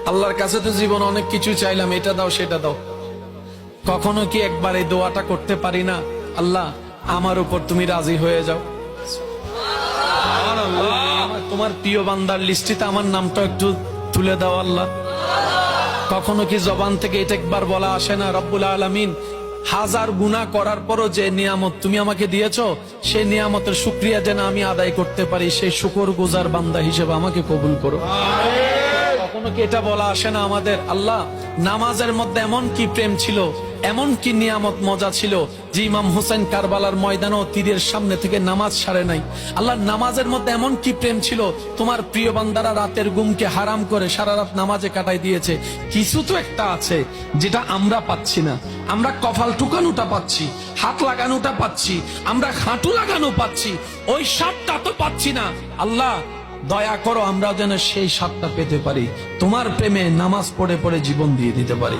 আল্লাহর কাছে তো জীবন অনেক কিছু চাইলাম, এটা দাও সেটা দাও, কখনো কি একবার এই দোয়াটা করতে পারি না, আল্লাহ আমার উপর তুমি রাজি হয়ে যাও। তোমার প্রিয় বান্দার লিস্টিতে আমার নামটা একটু তুলে দাও আল্লাহ। কখনো কি জবান থেকে এটা একবার বলা আসে না, রব্বুল আলামিন হাজার গুনাহ করার পরও যে নিয়ামত তুমি আমাকে দিয়েছো, সেই নিয়ামতের শুকরিয়া যেন আমি আদায় করতে পারি, সেই শুকরগুজার বান্দা হিসেবে আমাকে কবুল করো। কখনো কি এটা বলা আসে না আমাদের, আল্লাহ নামাজের মধ্যে এমন কি প্রেম ছিল, এমন কি নিয়ামত মজা ছিল যে ইমাম হোসেন কারবালার ময়দানেও তীরের সামনে থেকে নামাজ ছাড়ে নাই। আল্লাহ নামাজের মধ্যে এমন কি প্রেম ছিল, তোমার প্রিয় বান্দারা রাতের ঘুমকে হারাম করে সারা রাত নামাজে কাটাই দিয়েছে। কিছু তো একটা আছে যেটা আমরা পাচ্ছি না, আমরা কপাল টুকানোটা পাচ্ছি, হাত লাগানোটা পাচ্ছি, আমরা হাঁটু লাগানো পাচ্ছি, ওই স্বাদটা তো পাচ্ছি না। আল্লাহ দয়া করো আমরা যেন সেই স্বাদটা পেতে পারি, তোমার প্রেমে নামাজ পড়ে পড়ে জীবন দিয়ে দিতে পারি।